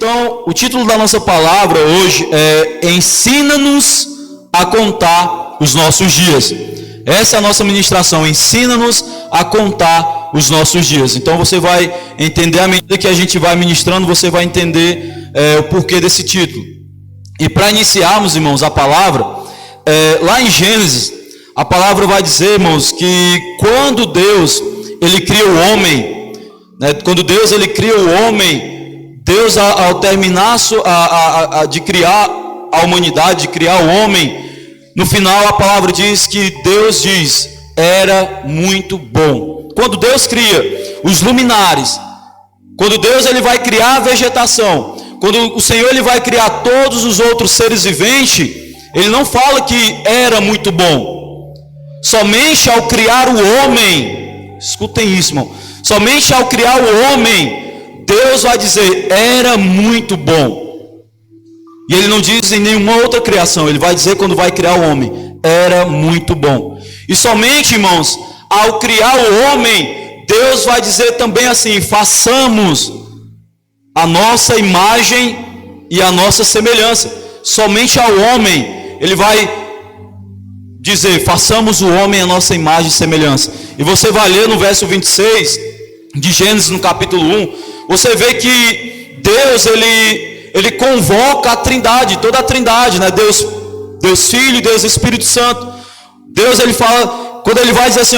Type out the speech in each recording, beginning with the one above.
Então, o título da nossa palavra hoje é Ensina-nos a contar os nossos dias. Essa é a nossa ministração, ensina-nos a contar os nossos dias. Então você vai entender, à medida que a gente vai ministrando, você vai entender o porquê desse título. E para iniciarmos, irmãos, a palavra, lá em Gênesis, a palavra vai dizer, irmãos, que quando Deus ele cria o homem, né, quando Deus ele cria o homem, Deus ao terminar de criar a humanidade, de criar o homem, no final a palavra diz que Deus diz, era muito bom. Quando Deus cria os luminares, quando Deus ele vai criar a vegetação, quando o Senhor ele vai criar todos os outros seres viventes, ele não fala que era muito bom. Somente ao criar o homem, escutem isso, irmão, somente ao criar o homem, Deus vai dizer, era muito bom. E ele não diz em nenhuma outra criação, ele vai dizer quando vai criar o homem, era muito bom. E somente, irmãos, ao criar o homem, Deus vai dizer também assim, façamos a nossa imagem e a nossa semelhança. Somente ao homem, ele vai dizer, façamos o homem a nossa imagem e semelhança. E você vai ler no verso 26 de Gênesis, no capítulo 1, você vê que Deus, ele convoca a trindade, toda a trindade, né? Deus Filho, Deus Espírito Santo. Deus, ele fala, quando ele vai dizer assim,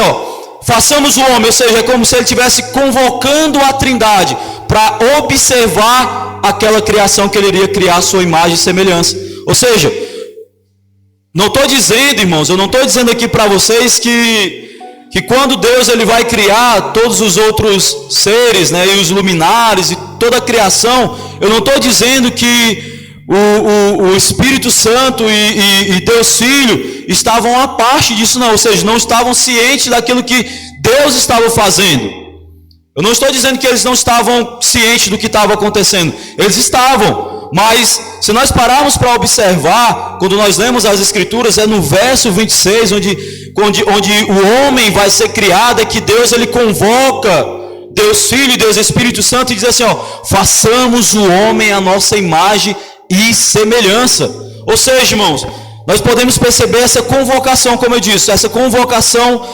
façamos o homem, ou seja, é como se ele estivesse convocando a trindade para observar aquela criação que ele iria criar a sua imagem e semelhança. Ou seja, não estou dizendo, irmãos, eu não estou dizendo aqui para vocês que quando Deus ele vai criar todos os outros seres, né, e os luminares e toda a criação, eu não estou dizendo que o Espírito Santo e Deus Filho estavam à parte disso, não, ou seja, não estavam cientes daquilo que Deus estava fazendo. Eu não estou dizendo que eles não estavam cientes do que estava acontecendo, eles estavam, mas se nós pararmos para observar, quando nós lemos as Escrituras, é no verso 26, onde o homem vai ser criado, é que Deus ele convoca Deus Filho e Deus Espírito Santo e diz assim, façamos o homem a nossa imagem e semelhança. Ou seja, irmãos, nós podemos perceber essa convocação, como eu disse, essa convocação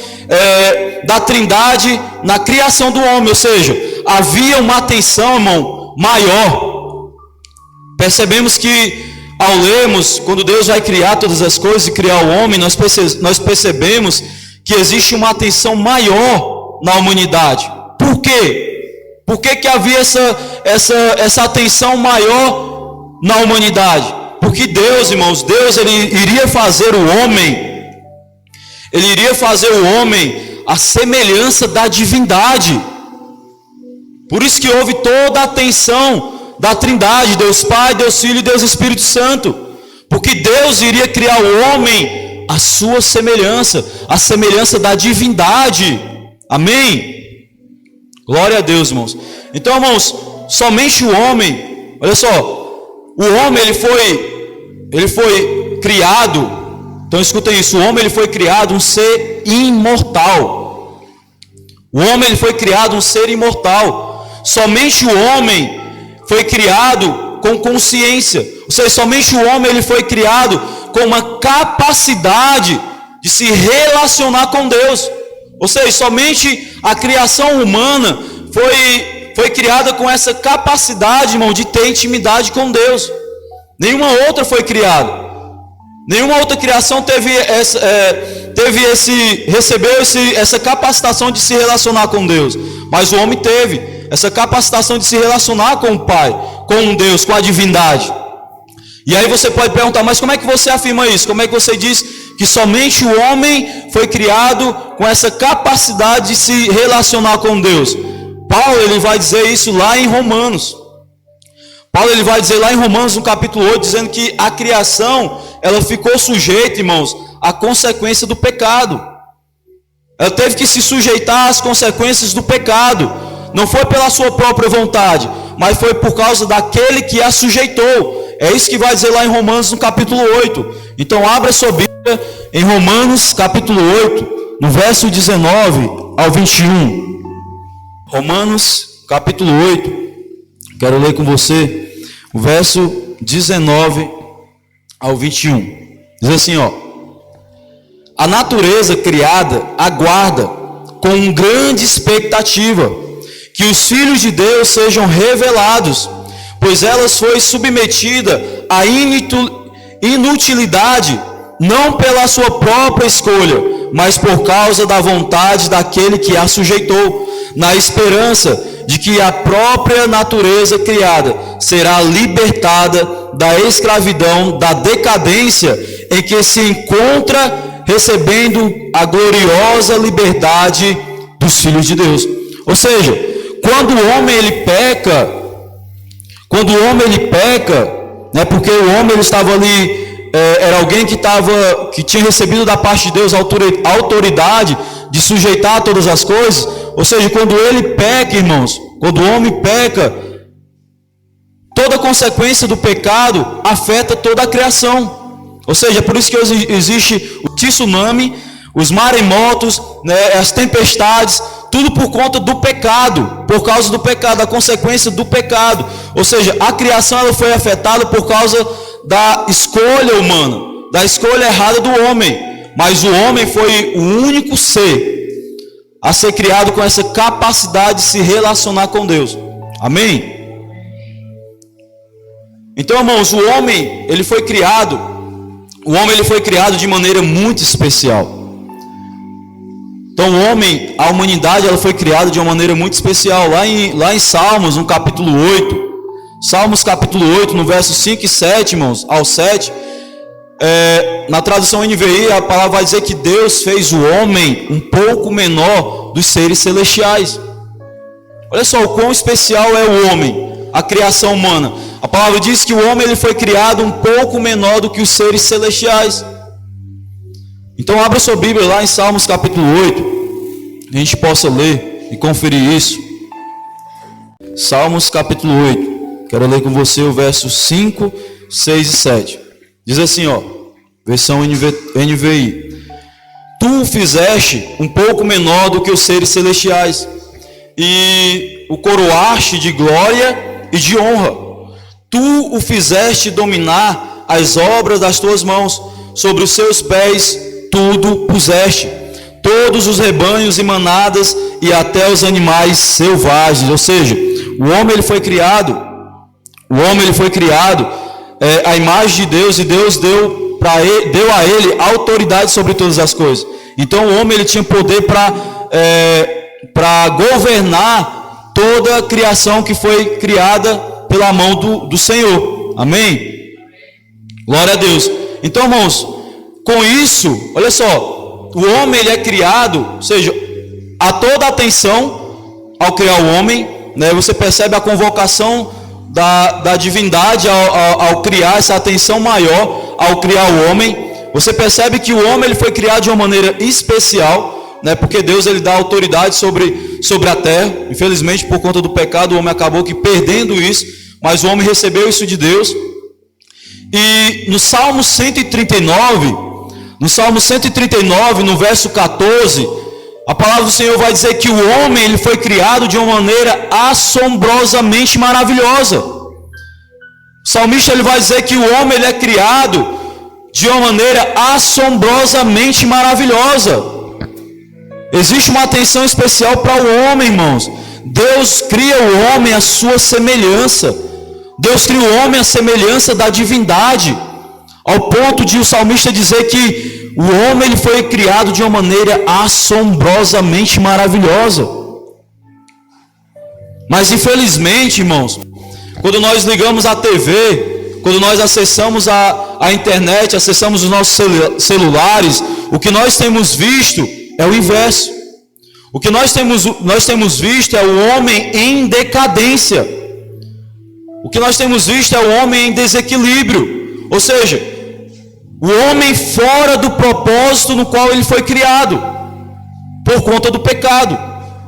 da trindade na criação do homem, ou seja, havia uma atenção, irmão, maior. Percebemos que ao lermos, quando Deus vai criar todas as coisas e criar o homem, nós percebemos que existe uma atenção maior na humanidade. Por quê? Por que havia essa atenção maior na humanidade? Porque Deus, irmãos, Deus ele iria fazer o homem à semelhança da divindade. Por isso que houve toda a atenção da trindade, Deus Pai, Deus Filho e Deus Espírito Santo, porque Deus iria criar o homem à sua semelhança, a semelhança da divindade. Amém? Glória a Deus, irmãos. Então, irmãos, somente o homem, olha só, o homem ele foi criado, então escutem isso, o homem ele foi criado um ser imortal. O homem ele foi criado um ser imortal. Somente o homem foi criado com consciência, ou seja, somente o homem ele foi criado com uma capacidade de se relacionar com Deus. Ou seja, somente a criação humana foi criada com essa capacidade, irmão, de ter intimidade com Deus. Nenhuma outra foi criada. Nenhuma outra criação recebeu essa capacitação de se relacionar com Deus. Mas o homem teve essa capacitação de se relacionar com o Pai, com Deus, com a divindade. E aí você pode perguntar, mas como é que você afirma isso? Como é que você diz que somente o homem foi criado com essa capacidade de se relacionar com Deus? Paulo ele vai dizer isso lá em Romanos. Paulo ele vai dizer lá em Romanos, no capítulo 8, dizendo que a criação, ela ficou sujeita, irmãos, à consequência do pecado. Ela teve que se sujeitar às consequências do pecado. Não foi pela sua própria vontade, mas foi por causa daquele que a sujeitou. É isso que vai dizer lá em Romanos, no capítulo 8. Então abra sua Bíblia em Romanos, capítulo 8, no verso 19 ao 21. Romanos, capítulo 8. Quero ler com você o verso 19 ao 21. Diz assim, ó: a natureza criada aguarda com grande expectativa que os filhos de Deus sejam revelados, pois ela foi submetida à inutilidade, não pela sua própria escolha, mas por causa da vontade daquele que a sujeitou, na esperança de que a própria natureza criada será libertada da escravidão, da decadência em que se encontra, recebendo a gloriosa liberdade dos filhos de Deus. Ou seja, quando o homem ele peca, né, porque o homem ele estava ali, era alguém que tinha recebido da parte de Deus a autoridade de sujeitar todas as coisas. Ou seja, quando ele peca, irmãos, quando o homem peca, toda consequência do pecado afeta toda a criação. Ou seja, por isso que existe o tsunami, os maremotos, né, as tempestades, tudo por conta do pecado, por causa do pecado, a consequência do pecado. Ou seja, a criação ela foi afetada por causa da escolha humana, da escolha errada do homem. Mas o homem foi o único ser a ser criado com essa capacidade de se relacionar com Deus. Amém? Então, irmãos, o homem ele foi criado de maneira muito especial. Então o homem, a humanidade, ela foi criada de uma maneira muito especial. Lá em Salmos, no capítulo 8, Salmos capítulo 8, no verso 5 e 7, irmãos, ao 7, na tradução NVI, a palavra vai dizer que Deus fez o homem um pouco menor dos seres celestiais. Olha só o quão especial é o homem, a criação humana. A palavra diz que o homem ele foi criado um pouco menor do que os seres celestiais. Então abra sua Bíblia lá em Salmos capítulo 8, a gente possa ler e conferir isso. Salmos capítulo 8, quero ler com você o verso 5, 6 e 7. Diz assim, ó, versão NVI: tu o fizeste um pouco menor do que os seres celestiais, e o coroaste de glória e de honra. Tu o fizeste dominar as obras das tuas mãos, sobre os seus pés tudo puseste, todos os rebanhos e manadas, e até os animais selvagens. Ou seja, o homem ele foi criado à imagem de Deus, e Deus deu a ele autoridade sobre todas as coisas. Então o homem ele tinha poder para governar toda a criação que foi criada pela mão do Senhor. Amém? Glória a Deus. Então, irmãos, com isso, olha só, o homem ele é criado, ou seja, há toda a atenção ao criar o homem, né? Você percebe a convocação da divindade ao criar essa atenção maior ao criar o homem. Você percebe que o homem ele foi criado de uma maneira especial, né? Porque Deus ele dá autoridade sobre a terra. Infelizmente, por conta do pecado, o homem acabou que perdendo isso, mas o homem recebeu isso de Deus. E no Salmo 139, no verso 14, a palavra do Senhor vai dizer que o homem ele foi criado de uma maneira assombrosamente maravilhosa. O salmista ele vai dizer que o homem ele é criado de uma maneira assombrosamente maravilhosa. Existe uma atenção especial para o homem, irmãos. Deus cria o homem à sua semelhança. Deus cria o homem à semelhança da divindade, ao ponto de o salmista dizer que o homem ele foi criado de uma maneira assombrosamente maravilhosa. Mas infelizmente, irmãos, quando nós ligamos a TV, quando nós acessamos a internet, acessamos os nossos celulares, o que nós temos visto é o inverso. O que nós temos visto é o homem em decadência. O que nós temos visto é o homem em desequilíbrio. Ou seja, o homem fora do propósito no qual ele foi criado, por conta do pecado.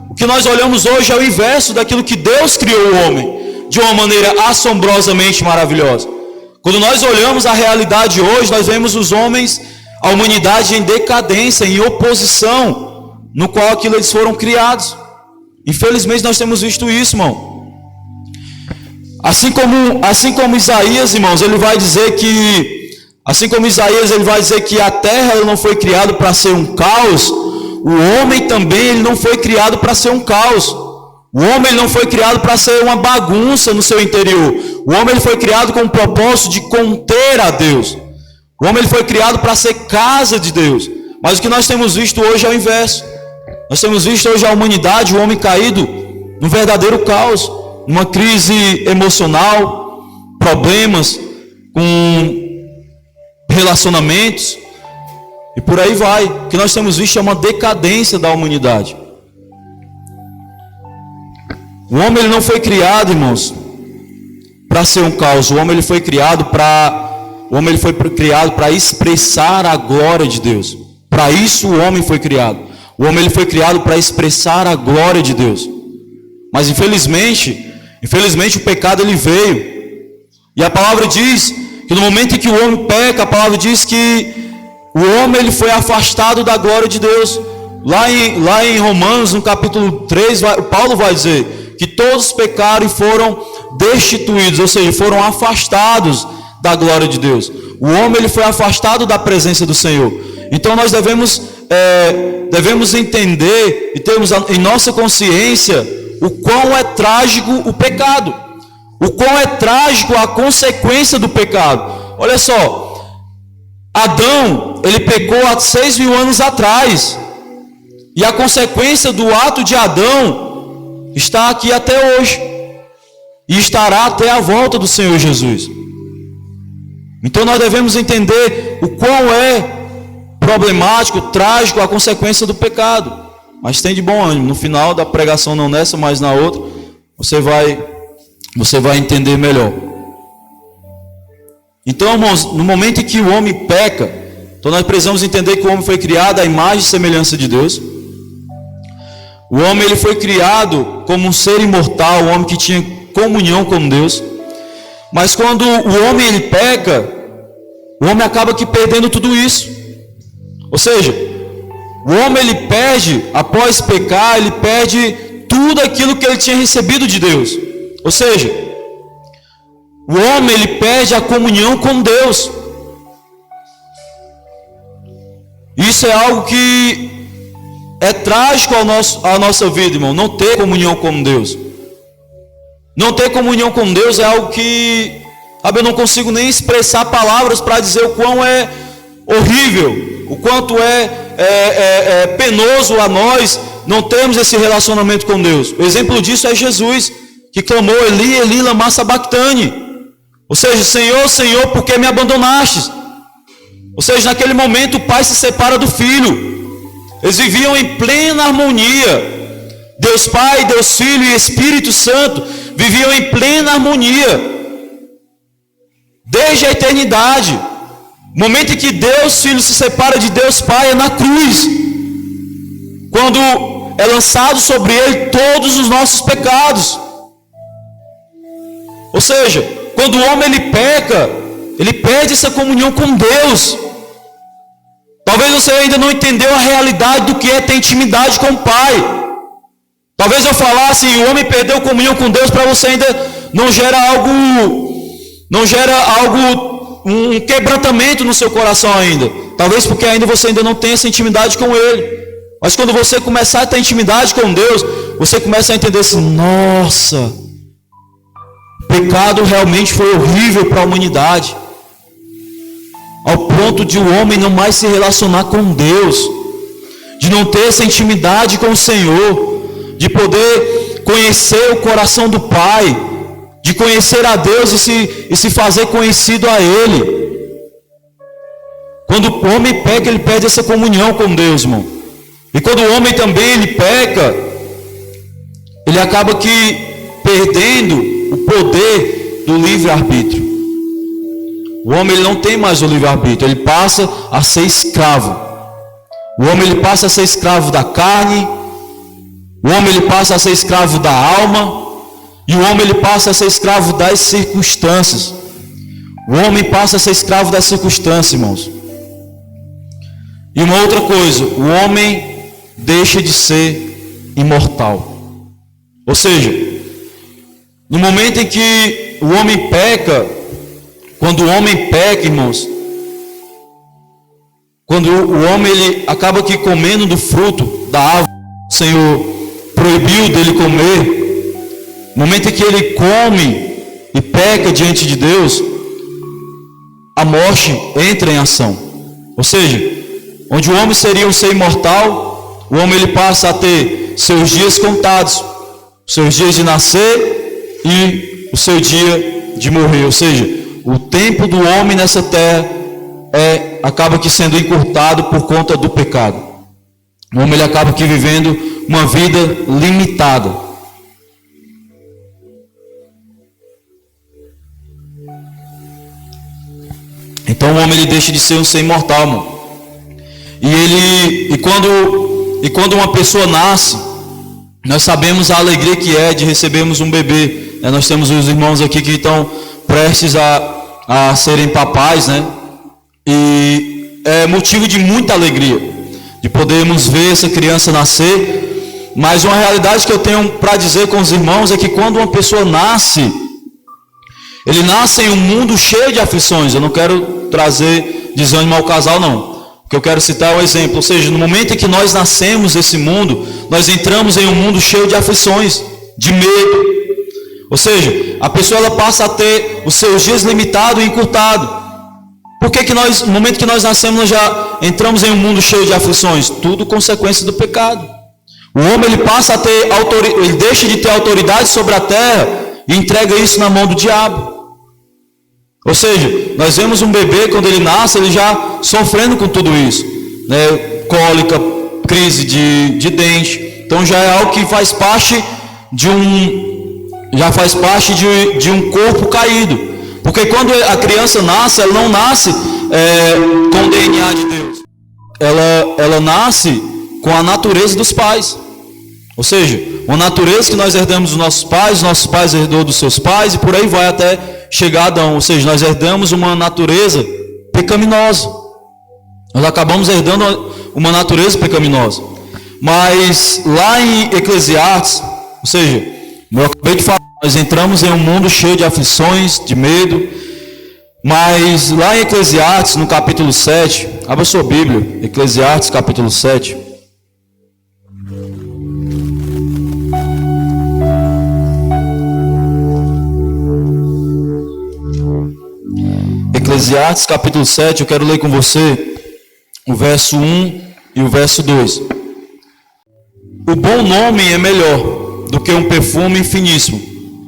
O que nós olhamos hoje é o inverso daquilo que Deus criou o homem, de uma maneira assombrosamente maravilhosa. Quando nós olhamos a realidade hoje, nós vemos os homens, a humanidade em decadência, em oposição, no qual aquilo eles foram criados. Infelizmente nós temos visto isso, irmão. Assim como Isaías, irmãos, ele vai dizer que a terra ela não foi criada para ser um caos, o homem também ele não foi criado para ser um caos. O homem não foi criado para ser uma bagunça no seu interior. O homem ele foi criado com o propósito de conter a Deus. O homem ele foi criado para ser casa de Deus. Mas o que nós temos visto hoje é o inverso. Nós temos visto hoje a humanidade, o homem caído num verdadeiro caos, numa crise emocional, problemas com relacionamentos e por aí vai. O que nós temos visto é uma decadência da humanidade. O homem ele não foi criado, irmãos, para ser um caos. O homem ele foi criado para expressar a glória de Deus. Para isso o homem foi criado. O homem ele foi criado para expressar a glória de Deus. Mas infelizmente o pecado ele veio. E a palavra diz que no momento em que o homem peca, a palavra diz que o homem ele foi afastado da glória de Deus. Lá em Romanos, no capítulo 3, Paulo vai dizer que todos pecaram e foram destituídos, ou seja, foram afastados da glória de Deus. O homem ele foi afastado da presença do Senhor. Então nós devemos entender e termos em nossa consciência o quão é trágico o pecado, o quão é trágico a consequência do pecado. Olha só, Adão ele pecou há 6.000 anos atrás, e a consequência do ato de Adão está aqui até hoje, e estará até a volta do Senhor Jesus. Então nós devemos entender o quão é problemático, trágico a consequência do pecado. Mas tem de bom ânimo, no final da pregação, não nessa, mas na outra, você vai entender melhor. Então, irmãos, no momento em que o homem peca, então nós precisamos entender que o homem foi criado à imagem e semelhança de Deus. O homem ele foi criado como um ser imortal, um homem que tinha comunhão com Deus. Mas quando o homem ele peca, o homem acaba que perdendo tudo isso. Ou seja, o homem ele perde, após pecar, ele perde tudo aquilo que ele tinha recebido de Deus. Ou seja, o homem ele perde a comunhão com Deus. Isso é algo que é trágico à nossa vida, irmão. Não ter comunhão com Deus. Não ter comunhão com Deus é algo que, eu não consigo nem expressar palavras para dizer o quão é horrível, o quanto é penoso a nós não termos esse relacionamento com Deus. O exemplo disso é Jesus, que clamou: Eli, Eli, lama sabachthani. Ou seja, Senhor, Senhor, por que me abandonastes? Ou seja, naquele momento o pai se separa do filho. Eles viviam em plena harmonia. Deus Pai, Deus Filho e Espírito Santo viviam em plena harmonia desde a eternidade. O momento em que Deus Filho se separa de Deus Pai é na cruz, quando é lançado sobre ele todos os nossos pecados. Ou seja, quando o homem ele peca, ele perde essa comunhão com Deus. Talvez você ainda não entendeu a realidade do que é ter intimidade com o Pai. Talvez eu falasse e o homem perdeu comunhão com Deus, para você ainda não gera um quebrantamento no seu coração ainda. Talvez porque ainda você ainda não tem essa intimidade com Ele. Mas quando você começar a ter intimidade com Deus, você começa a entender assim: nossa, o pecado realmente foi horrível para a humanidade, ao ponto de o homem não mais se relacionar com Deus, de não ter essa intimidade com o Senhor, de poder conhecer o coração do Pai, de conhecer a Deus e se fazer conhecido a Ele. Quando o homem peca, ele perde essa comunhão com Deus, irmão. E quando o homem também ele peca, ele acaba que perdendo o poder do livre-arbítrio. O homem ele não tem mais o livre-arbítrio, ele passa a ser escravo. O homem ele passa a ser escravo da carne, o homem ele passa a ser escravo da alma, e o homem ele passa a ser escravo das circunstâncias. O homem passa a ser escravo das circunstâncias, irmãos. E uma outra coisa, o homem deixa de ser imortal. Ou seja, no momento em que o homem peca, quando o homem peca, irmãos, quando o homem ele acaba que comendo do fruto da árvore, o Senhor proibiu dele comer, no momento em que ele come e peca diante de Deus, a morte entra em ação. Ou seja, onde o homem seria um ser imortal, o homem ele passa a ter seus dias contados, seus dias de nascer e o seu dia de morrer. Ou seja, o tempo do homem nessa terra acaba que sendo encurtado por conta do pecado. O homem ele acaba que vivendo uma vida limitada. Então o homem ele deixa de ser um ser imortal, irmão. E quando uma pessoa nasce, nós sabemos a alegria que é de recebermos um bebê. Nós temos os irmãos aqui que estão prestes a serem papais, né? E é motivo de muita alegria de podermos ver essa criança nascer. Mas uma realidade que eu tenho para dizer com os irmãos é que quando uma pessoa nasce, ele nasce em um mundo cheio de aflições. Eu não quero trazer desânimo ao casal, não. O que eu quero citar é um exemplo. Ou seja, no momento em que nós nascemos nesse mundo, nós entramos em um mundo cheio de aflições, de medo. Ou seja, a pessoa ela passa a ter os seus dias limitados e encurtados. Por que nós, no momento que nós nascemos, nós já entramos em um mundo cheio de aflições? Tudo consequência do pecado. O homem ele passa a ter ele deixa de ter autoridade sobre a terra e entrega isso na mão do diabo. Ou seja, nós vemos um bebê quando ele nasce, ele já sofrendo com tudo isso, né? Cólica, crise de dente. Então já é algo que faz parte de um corpo caído. Porque quando a criança nasce, ela não nasce com o DNA de Deus. Ela nasce com a natureza dos pais. Ou seja, uma natureza que nós herdamos dos nossos pais herdou dos seus pais, e por aí vai até chegar a Adão. Ou seja, nós herdamos uma natureza pecaminosa. Nós acabamos herdando uma natureza pecaminosa. Mas lá em Eclesiastes, ou seja, eu acabei de falar, nós entramos em um mundo cheio de aflições, de medo. Mas lá em Eclesiastes, no capítulo 7, abra sua Bíblia, Eclesiastes capítulo 7. Eclesiastes capítulo 7, eu quero ler com você o verso 1 e o verso 2. O bom nome é melhor do que um perfume finíssimo.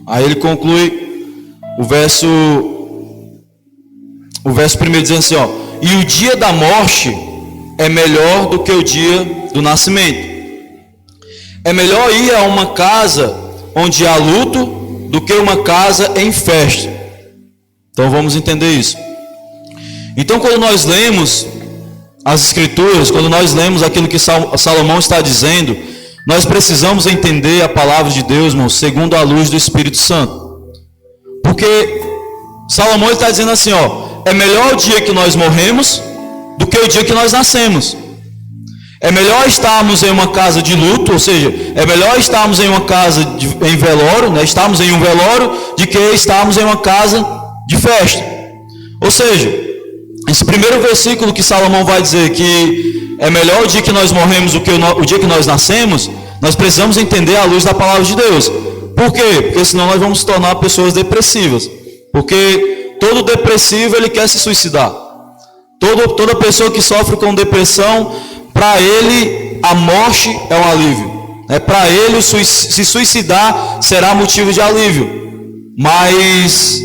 Aí ele conclui o verso 1 dizendo assim, ó: e o dia da morte é melhor do que o dia do nascimento. É melhor ir a uma casa onde há luto do que uma casa em festa. Então vamos entender isso. Então quando nós lemos as escrituras, quando nós lemos aquilo que Salomão está dizendo, nós precisamos entender a palavra de Deus, irmãos, segundo a luz do Espírito Santo. Porque Salomão está dizendo assim, ó: é melhor o dia que nós morremos do que o dia que nós nascemos. É melhor estarmos em uma casa de luto, ou seja, é melhor estarmos em uma casa em velório, né? Estarmos em um velório, de que estarmos em uma casa de festa. Ou seja, esse primeiro versículo que Salomão vai dizer que é melhor o dia que nós morremos do que o dia que nós nascemos, nós precisamos entender à luz da palavra de Deus. Por quê? Porque senão nós vamos se tornar pessoas depressivas. Porque todo depressivo ele quer se suicidar. Toda pessoa que sofre com depressão, para ele a morte é um alívio. Para ele se suicidar será motivo de alívio. Mas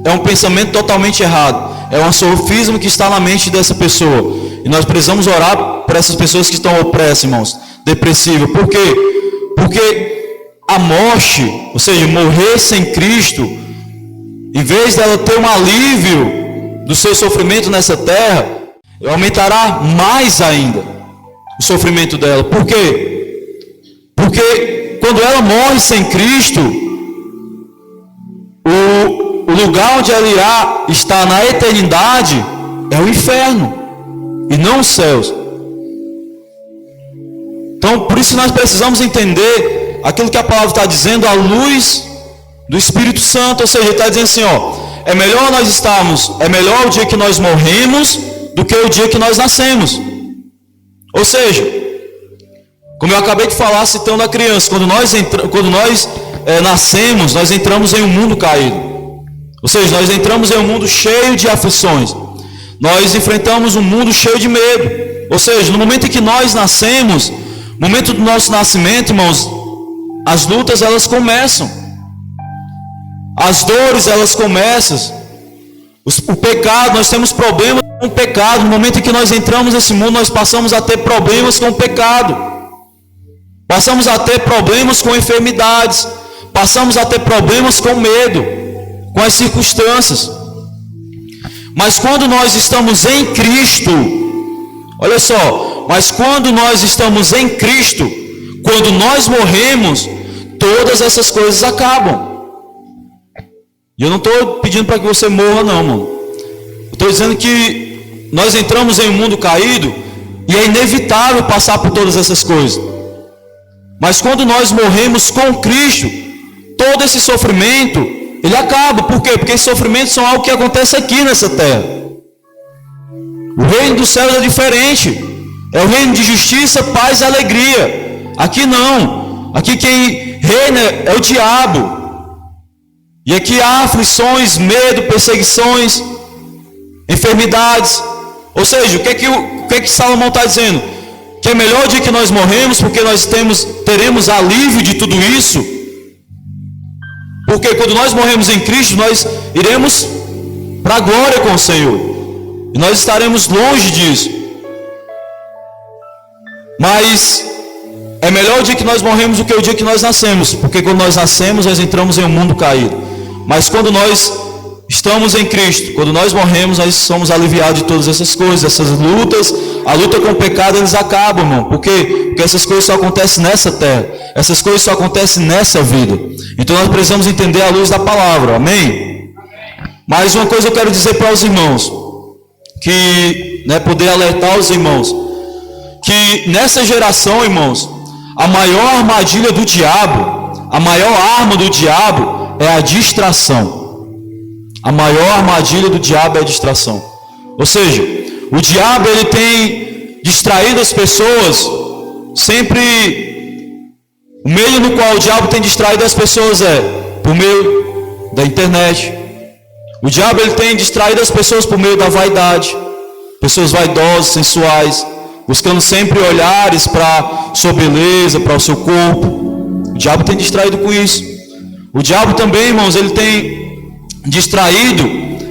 é um pensamento totalmente errado. É um sofismo que está na mente dessa pessoa. E nós precisamos orar por essas pessoas que estão opressas, irmãos, depressivas. Por quê? Porque a morte, ou seja, morrer sem Cristo, em vez dela ter um alívio do seu sofrimento nessa terra, aumentará mais ainda o sofrimento dela. Por quê? Porque quando ela morre sem Cristo, o lugar onde ela irá estar na eternidade é o inferno e não os céus. Então, por isso nós precisamos entender aquilo que a palavra está dizendo à luz do Espírito Santo. Ou seja, ele está dizendo assim, é melhor o dia que nós morremos do que o dia que nós nascemos. Ou seja, como eu acabei de falar, citando a criança, quando nós nascemos, nós entramos em um mundo caído. Ou seja, nós entramos em um mundo cheio de aflições. Nós enfrentamos um mundo cheio de medo. Ou seja, no momento em que nós nascemos, no momento do nosso nascimento, irmãos, as lutas elas começam. As dores elas começam. O pecado, nós temos problemas com o pecado. No momento em que nós entramos nesse mundo, nós passamos a ter problemas com o pecado. Passamos a ter problemas com enfermidades. Passamos a ter problemas com medo, com as circunstâncias. Mas quando nós estamos em Cristo, olha só, mas quando nós estamos em Cristo, quando nós morremos, todas essas coisas acabam. E eu não estou pedindo para que você morra não, mano. Estou dizendo que nós entramos em um mundo caído e é inevitável passar por todas essas coisas. Mas quando nós morremos com Cristo, todo esse sofrimento, ele acaba. Por quê? Porque esses sofrimentos são algo que acontece aqui nessa terra. O reino dos céus é diferente. É o reino de justiça, paz e alegria. Aqui não. Aqui quem reina é o diabo. E aqui há aflições, medo, perseguições, enfermidades. Ou seja, o que é que Salomão está dizendo? Que é melhor o dia que nós morremos, porque nós teremos alívio de tudo isso. Porque quando nós morremos em Cristo, nós iremos para a glória com o Senhor. E nós estaremos longe disso. Mas é melhor o dia que nós morremos do que o dia que nós nascemos. Porque quando nós nascemos, nós entramos em um mundo caído. Mas quando nós estamos em Cristo, quando nós morremos, nós somos aliviados de todas essas coisas, essas lutas. A luta com o pecado, eles acabam, irmão. Por quê? Porque essas coisas só acontecem nessa terra. Essas coisas só acontecem nessa vida. Então nós precisamos entender a luz da palavra. Amém? Mas uma coisa eu quero dizer para os irmãos, que, poder alertar os irmãos, que nessa geração, irmãos, a maior armadilha do diabo, a maior arma do diabo é a distração. A maior armadilha do diabo é a distração. Ou seja, o diabo ele tem distraído as pessoas. Sempre o meio no qual o diabo tem distraído as pessoas é por meio da internet. O diabo ele tem distraído as pessoas por meio da vaidade. Pessoas vaidosas, sensuais, buscando sempre olhares para sua beleza, para o seu corpo. O diabo tem distraído com isso. O diabo também, irmãos, ele tem distraído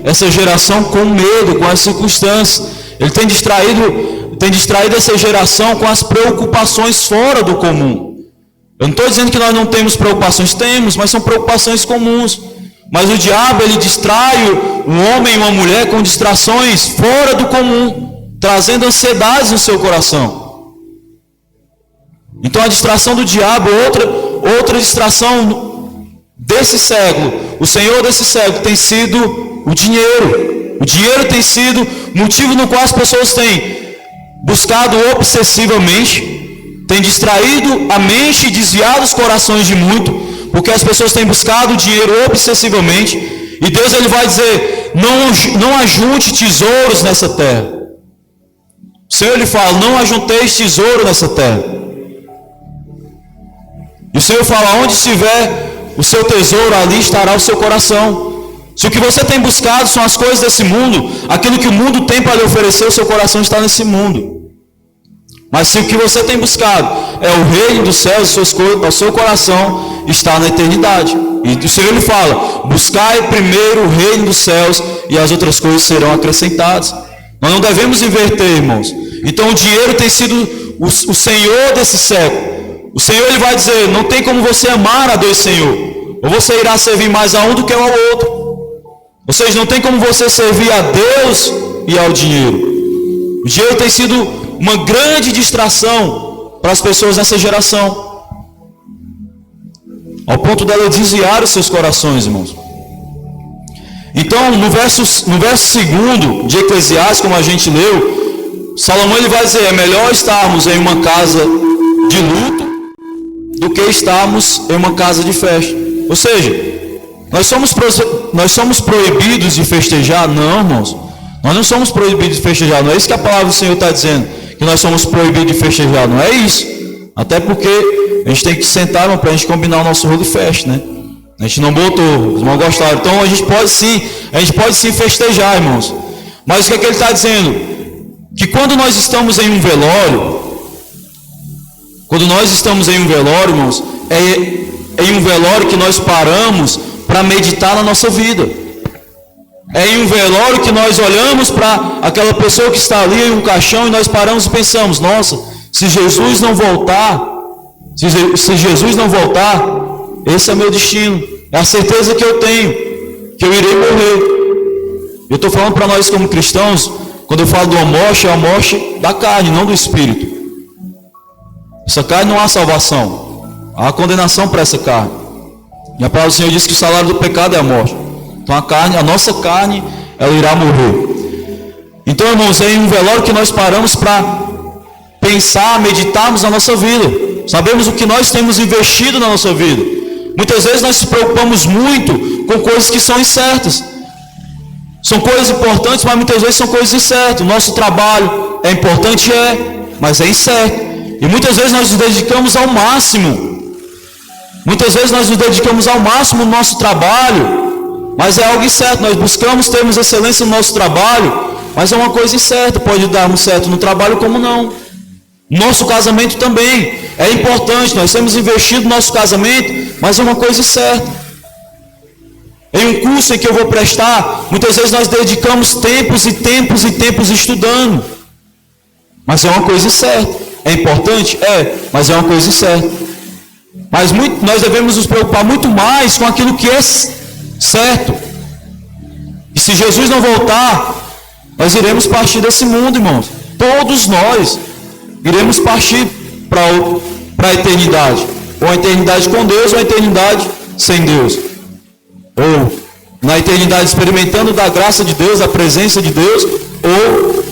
essa geração com medo, com as circunstâncias. Ele tem distraído essa geração com as preocupações fora do comum. Eu não estou dizendo que nós não temos preocupações, temos, mas são preocupações comuns. Mas o diabo, ele distrai um homem e uma mulher com distrações fora do comum, trazendo ansiedades no seu coração. Então a distração do diabo, outra distração desse século, o senhor desse século tem sido o dinheiro. O dinheiro tem sido motivo no qual as pessoas têm buscado obsessivamente, tem distraído a mente e desviado os corações de muito, porque as pessoas têm buscado o dinheiro obsessivamente, e Deus ele vai dizer, não ajunte tesouros nessa terra. O Senhor ele fala, não ajunteis tesouro nessa terra. E o Senhor fala, onde estiver o seu tesouro, ali estará o seu coração. Se o que você tem buscado são as coisas desse mundo, aquilo que o mundo tem para lhe oferecer, o seu coração está nesse mundo. Mas se o que você tem buscado é o reino dos céus, o seu coração está na eternidade. E o Senhor lhe fala, buscai primeiro o reino dos céus e as outras coisas serão acrescentadas. Nós não devemos inverter, irmãos. Então o dinheiro tem sido o senhor desse século. O Senhor ele vai dizer, não tem como você amar a Deus Senhor. Ou você irá servir mais a um do que ao outro. Ou seja, não tem como você servir a Deus e ao dinheiro. O dinheiro tem sido uma grande distração para as pessoas nessa geração. Ao ponto dela desviar os seus corações, irmãos. Então, no verso 2 de Eclesiastes, como a gente leu, Salomão ele vai dizer, é melhor estarmos em uma casa de luto do que estarmos em uma casa de festa. Ou seja, Nós somos proibidos de festejar? Não, irmãos. Nós não somos proibidos de festejar. Não é isso que a palavra do Senhor está dizendo, que nós somos proibidos de festejar. Não é isso. Até porque a gente tem que sentar, irmão, para a gente combinar o nosso rolo fest, né? A gente não botou, os irmãos gostaram. Então a gente pode sim festejar, irmãos. Mas o que é que ele está dizendo? Que quando nós estamos em um velório, irmãos, é em um velório que nós paramos para meditar na nossa vida. É em um velório que nós olhamos para aquela pessoa que está ali em um caixão e nós paramos e pensamos: nossa, se Jesus não voltar, esse é meu destino. É a certeza que eu tenho, que eu irei morrer. Eu estou falando para nós como cristãos, quando eu falo de uma morte, é a morte da carne, não do espírito. Essa carne não há salvação, há condenação para essa carne. E a palavra do Senhor diz que o salário do pecado é a morte. Então a nossa carne, ela irá morrer. Então, irmãos, é em um velório que nós paramos para pensar, meditarmos na nossa vida. Sabemos o que nós temos investido na nossa vida. Muitas vezes nós nos preocupamos muito com coisas que são incertas. São coisas importantes, mas muitas vezes são coisas incertas. O nosso trabalho é importante, mas é incerto. E muitas vezes nós nos dedicamos ao máximo. Muitas vezes nós nos dedicamos ao máximo no nosso trabalho, mas é algo incerto. Nós buscamos termos excelência no nosso trabalho, mas é uma coisa incerta. Pode darmos certo no trabalho como não. Nosso casamento também é importante. Nós temos investido no nosso casamento, mas é uma coisa incerta. Em um curso em que eu vou prestar, muitas vezes nós dedicamos tempos e tempos e tempos estudando, mas é uma coisa incerta. É importante? Mas é uma coisa incerta. Mas nós devemos nos preocupar muito mais com aquilo que é certo. E se Jesus não voltar, nós iremos partir desse mundo, irmãos. Todos nós iremos partir para a eternidade. Ou a eternidade com Deus, ou a eternidade sem Deus. Ou na eternidade experimentando da graça de Deus, da presença de Deus, ou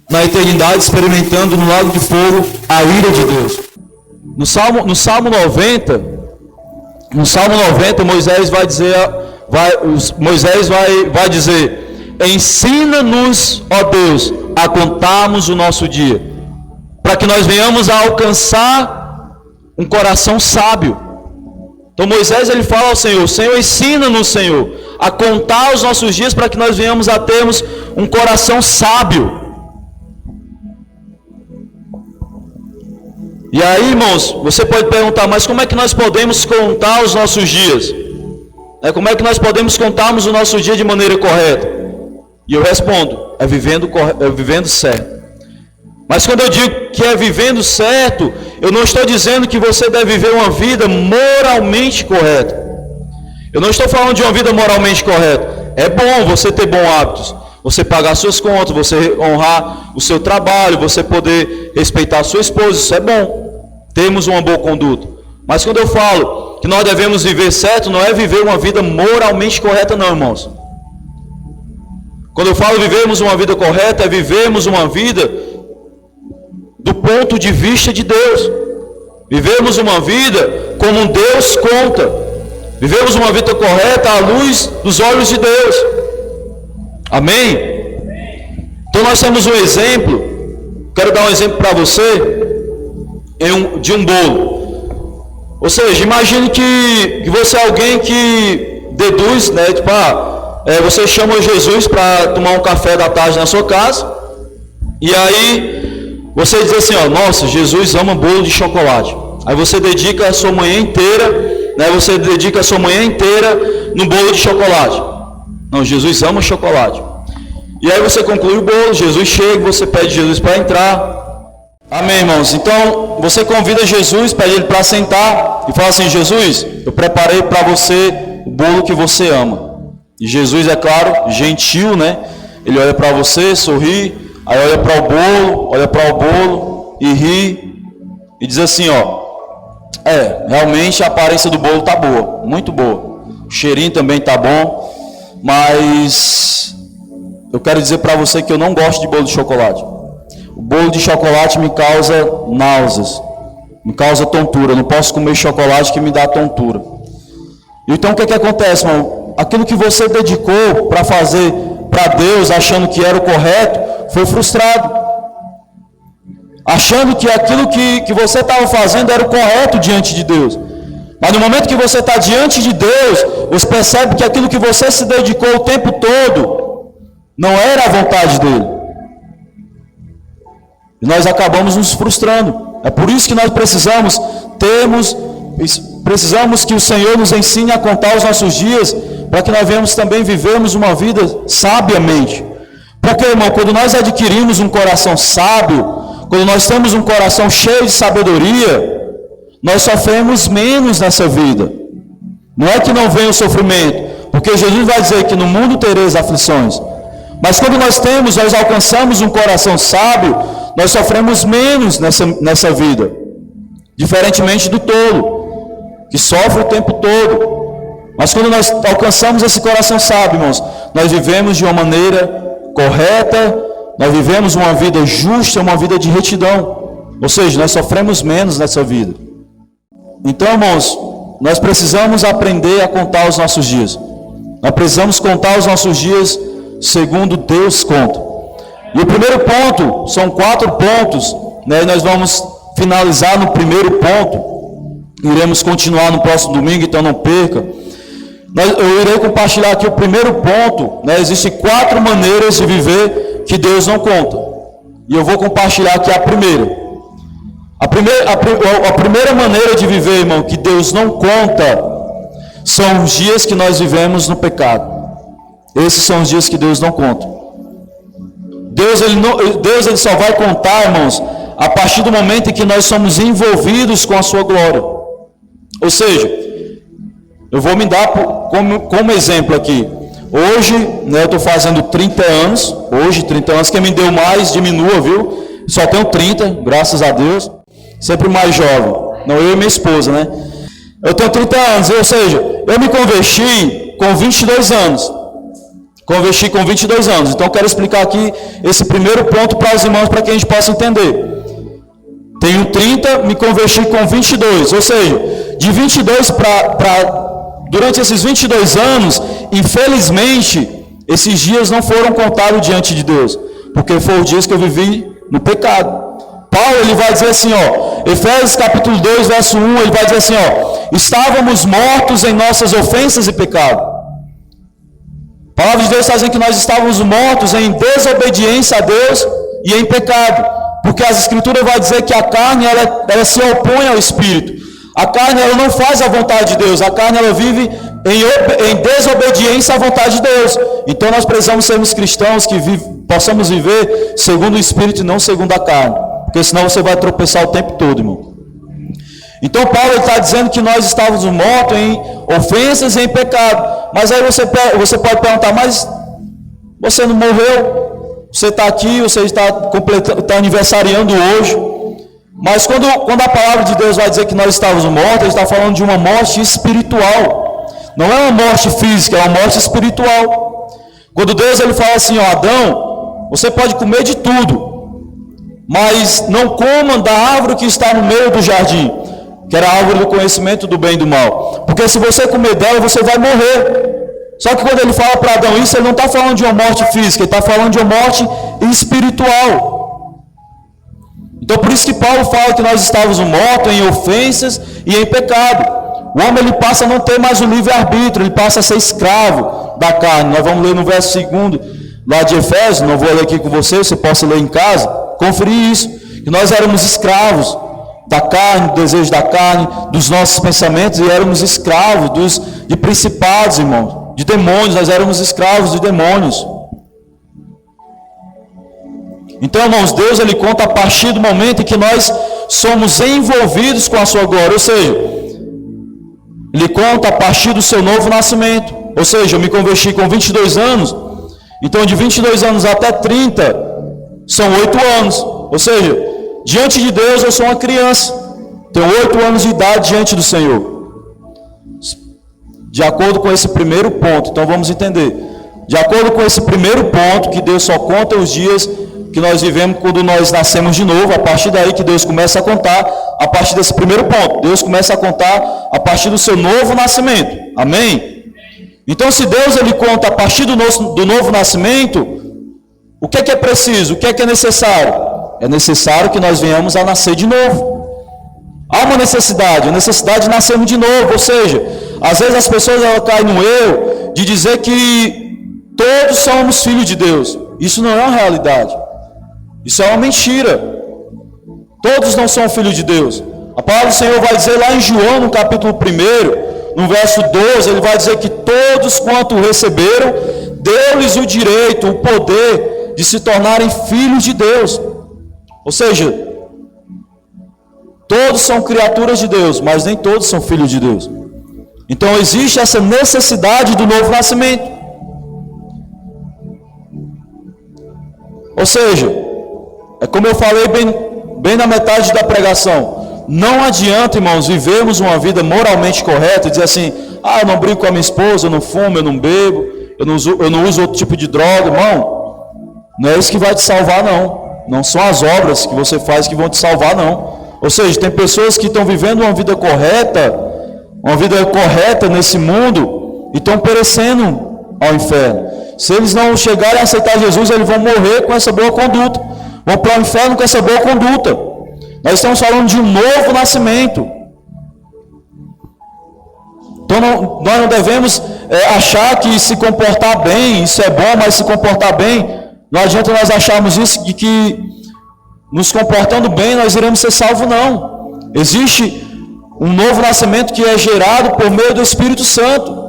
na eternidade experimentando no lago de fogo a ira de Deus. No Salmo 90, Moisés vai dizer: ensina-nos, ó Deus, a contarmos o nosso dia, para que nós venhamos a alcançar um coração sábio. Então Moisés ele fala ao Senhor: Senhor, ensina-nos, Senhor, a contar os nossos dias, para que nós venhamos a termos um coração sábio. E aí, irmãos, você pode perguntar: mas como é que nós podemos contar os nossos dias? Como é que nós podemos contarmos o nosso dia de maneira correta? E eu respondo: é vivendo certo. Mas quando eu digo que é vivendo certo, eu não estou dizendo que você deve viver uma vida moralmente correta. Eu não estou falando de uma vida moralmente correta. É bom você ter bons hábitos, você pagar suas contas, você honrar o seu trabalho, você poder respeitar a sua esposa, isso é bom. Temos uma boa conduta. Mas quando eu falo que nós devemos viver certo, não é viver uma vida moralmente correta não, irmãos. Quando eu falo vivermos uma vida correta, é vivermos uma vida do ponto de vista de Deus. Vivemos uma vida como Deus conta. Vivemos uma vida correta à luz dos olhos de Deus. Amém? Então nós temos um exemplo. Quero dar um exemplo para você de um bolo. Ou seja, imagine que você é alguém que deduz, né? Tipo, você chama Jesus para tomar um café da tarde na sua casa. E aí você diz assim: nossa, Jesus ama bolo de chocolate. Aí você dedica a sua manhã inteira, né? Você dedica a sua manhã inteira no bolo de chocolate. Não, Jesus ama chocolate. E aí você conclui o bolo, Jesus chega, você pede Jesus para entrar. Amém, irmãos? Então, você convida Jesus, pede ele para sentar e fala assim: Jesus, eu preparei para você o bolo que você ama. E Jesus, é claro, gentil, né? Ele olha para você, sorri, aí olha para o bolo e ri e diz assim: realmente a aparência do bolo tá boa, muito boa. O cheirinho também tá bom, mas eu quero dizer para você que eu não gosto de bolo de chocolate. O bolo de chocolate me causa náuseas, me causa tontura. Eu não posso comer chocolate que me dá tontura. Então o que acontece, irmão? aquilo que você dedicou para fazer para Deus, achando que era o correto, foi frustrado. Achando que aquilo que você estava fazendo era o correto diante de Deus. Mas no momento que você está diante de Deus, você percebe que aquilo que você se dedicou o tempo todo não era a vontade dele. E nós acabamos nos frustrando. É por isso que nós precisamos que o Senhor nos ensine a contar os nossos dias, para que nós venhamos também vivermos uma vida sabiamente. Porque, irmão, quando nós adquirimos um coração sábio, quando nós temos um coração cheio de sabedoria, nós sofremos menos nessa vida. Não é que não venha o sofrimento, porque Jesus vai dizer que no mundo tereis aflições. Mas quando nós alcançamos um coração sábio, nós sofremos menos nessa vida. Diferentemente do tolo, que sofre o tempo todo. Mas quando nós alcançamos esse coração sábio, irmãos, nós vivemos de uma maneira correta, nós vivemos uma vida justa, uma vida de retidão. Ou seja, nós sofremos menos nessa vida. Então, irmãos, nós precisamos aprender a contar os nossos dias. Nós precisamos contar os nossos dias segundo Deus conta. E o primeiro ponto, são 4 pontos, né? Nós vamos finalizar no primeiro ponto. Iremos continuar no próximo domingo, então não perca. Eu irei compartilhar aqui o primeiro ponto, né? Existem 4 maneiras de viver que Deus não conta. E eu vou compartilhar aqui a primeira. A primeira maneira de viver, irmão, que Deus não conta, são os dias que nós vivemos no pecado. Esses são os dias que Deus não conta. Deus ele só vai contar, irmãos, a partir do momento em que nós somos envolvidos com a sua glória. Ou seja, eu vou me dar como exemplo aqui. Hoje, né, eu estou fazendo 30 anos. Hoje, 30 anos. Quem me deu mais, diminua, viu? Só tenho 30, graças a Deus. Sempre mais jovem. Não, eu e minha esposa, né? Eu tenho 30 anos, ou seja, eu me converti com 22 anos. Converti com 22 anos. Então, eu quero explicar aqui esse primeiro ponto para os irmãos, para que a gente possa entender. Tenho 30, me converti com 22. Ou seja, de 22 durante esses 22 anos, infelizmente, esses dias não foram contados diante de Deus. Porque foram os dias que eu vivi no pecado. Paulo, ele vai dizer assim, ó, Efésios capítulo 2, verso 1, ele vai dizer assim, ó, estávamos mortos em nossas ofensas e pecado. A palavra de Deus está dizendo que nós estávamos mortos em desobediência a Deus e em pecado. Porque as escrituras vai dizer que a carne, ela se opõe ao Espírito. A carne, ela não faz a vontade de Deus. A carne, ela vive em desobediência à vontade de Deus. Então, nós precisamos sermos cristãos que possamos viver segundo o Espírito e não segundo a carne. Porque senão você vai tropeçar o tempo todo, irmão. Então, Paulo está dizendo que nós estávamos mortos em ofensas e em pecado. Mas aí você pode perguntar, mas você não morreu? Você está aqui, você está aniversariando hoje. Mas quando a palavra de Deus vai dizer que nós estávamos mortos, ele está falando de uma morte espiritual. Não é uma morte física, é uma morte espiritual. Quando Deus ele fala assim, ó, Adão, você pode comer de tudo, mas não coma da árvore que está no meio do jardim, que era a árvore do conhecimento do bem e do mal. Porque se você comer dela, você vai morrer. Só que quando ele fala para Adão isso, ele não está falando de uma morte física, ele está falando de uma morte espiritual. Então por isso que Paulo fala que nós estávamos mortos em ofensas e em pecado. O homem ele passa a não ter mais o livre-arbítrio, ele passa a ser escravo da carne. Nós vamos ler no verso 2 lá de Efésios, não vou ler aqui com você possa ler em casa, conferir isso, que nós éramos escravos da carne, do desejo da carne, dos nossos pensamentos, e éramos escravos de principados, irmãos, de demônios, nós éramos escravos de demônios. Então, irmãos, Deus ele conta a partir do momento em que nós somos envolvidos com a sua glória, ou seja, ele conta a partir do seu novo nascimento. Ou seja, eu me converti com 22 anos, então de 22 anos até 30 são 8 anos. Ou seja, diante de Deus eu sou uma criança, tenho 8 anos de idade diante do Senhor. De acordo com esse primeiro ponto, então vamos entender. De acordo com esse primeiro ponto, que Deus só conta os dias que nós vivemos quando nós nascemos de novo, a partir daí que Deus começa a contar, a partir desse primeiro ponto, Deus começa a contar a partir do seu novo nascimento, amém? Então, se Deus ele conta a partir do novo nascimento, o que é preciso? O que é necessário? É necessário que nós venhamos a nascer de novo. Há uma necessidade, a necessidade de nascermos de novo. Ou seja, às vezes as pessoas caem no erro de dizer que todos somos filhos de Deus. Isso não é uma realidade. Isso é uma mentira. Todos não são filhos de Deus. A palavra do Senhor vai dizer lá em João, no capítulo 1, no verso 12, ele vai dizer que todos quanto receberam, deu-lhes o direito, o poder de se tornarem filhos de Deus. Ou seja, todos são criaturas de Deus, mas nem todos são filhos de Deus. Então existe essa necessidade do novo nascimento. Ou seja, é como eu falei bem na metade da pregação. Não adianta, irmãos, vivermos uma vida moralmente correta e dizer assim: ah, eu não brigo com a minha esposa, eu não fumo, eu não bebo, eu não uso outro tipo de droga. Irmão, não é isso que vai te salvar, não. Não são as obras que você faz que vão te salvar, não. Ou seja, tem pessoas que estão vivendo uma vida correta nesse mundo e estão perecendo ao inferno. Se eles não chegarem a aceitar Jesus, eles vão morrer com essa boa conduta, vão para o inferno com essa boa conduta. Nós estamos falando de um novo nascimento. Então nós não devemos achar que se comportar bem, isso é bom, mas se comportar bem, não adianta nós acharmos isso, de que nos comportando bem nós iremos ser salvos, não. Existe um novo nascimento que é gerado por meio do Espírito Santo.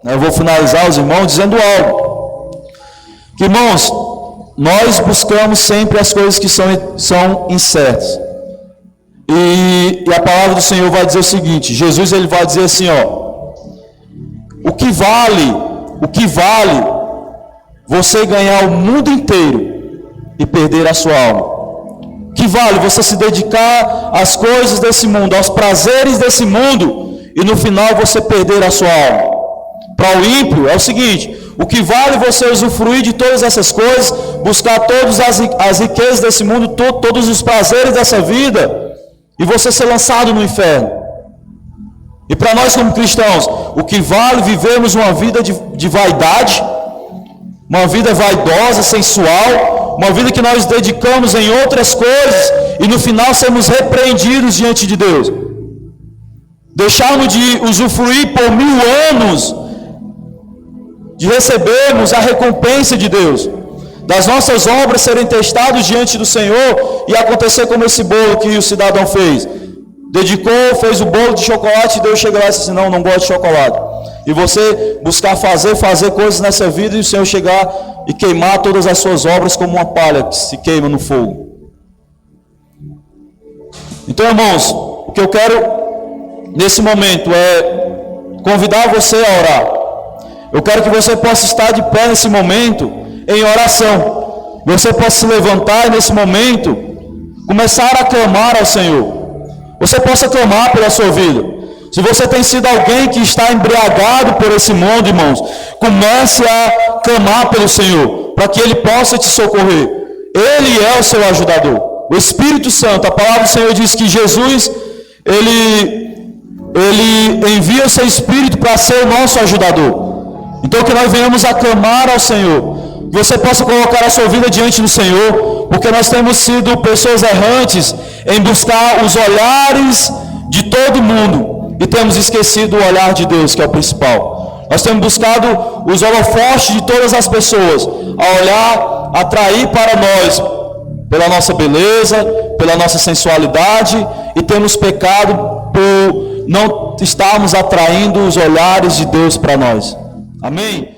Eu vou finalizar, os irmãos, dizendo algo. Que, irmãos, nós buscamos sempre as coisas que são incertas. E a palavra do Senhor vai dizer o seguinte: Jesus ele vai dizer assim, o que vale você ganhar o mundo inteiro e perder a sua alma? O que vale você se dedicar às coisas desse mundo, aos prazeres desse mundo, e no final você perder a sua alma? Para o ímpio é o seguinte: o que vale você usufruir de todas essas coisas, buscar todas as riquezas desse mundo, todos os prazeres dessa vida, e você ser lançado no inferno. E para nós como cristãos, o que vale vivermos uma vida de vaidade, uma vida vaidosa, sensual, uma vida que nós dedicamos em outras coisas, e no final sermos repreendidos diante de Deus. Deixarmos de usufruir por 1000 anos de recebermos a recompensa de Deus, das nossas obras serem testadas diante do Senhor, e acontecer como esse bolo que o cidadão fez. Fez o bolo de chocolate, e Deus chega lá e diz assim: não gosto de chocolate. E você buscar fazer coisas nessa vida, e o Senhor chegar e queimar todas as suas obras como uma palha que se queima no fogo. Então, irmãos, o que eu quero nesse momento é convidar você a orar. Eu quero que você possa estar de pé nesse momento em oração. Você possa se levantar e nesse momento começar a clamar ao Senhor. Você possa clamar pela sua vida. Se você tem sido alguém que está embriagado por esse mundo, irmãos, comece a clamar pelo Senhor, para que Ele possa te socorrer. Ele é o seu ajudador. O Espírito Santo, a palavra do Senhor diz que Jesus, Ele envia o seu Espírito para ser o nosso ajudador. Então que nós venhamos a clamar ao Senhor, que você possa colocar a sua vida diante do Senhor, porque nós temos sido pessoas errantes em buscar os olhares de todo mundo, e temos esquecido o olhar de Deus, que é o principal. Nós temos buscado os holofotes de todas as pessoas, a olhar, atrair para nós, pela nossa beleza, pela nossa sensualidade, e temos pecado por não estarmos atraindo os olhares de Deus para nós. Amém?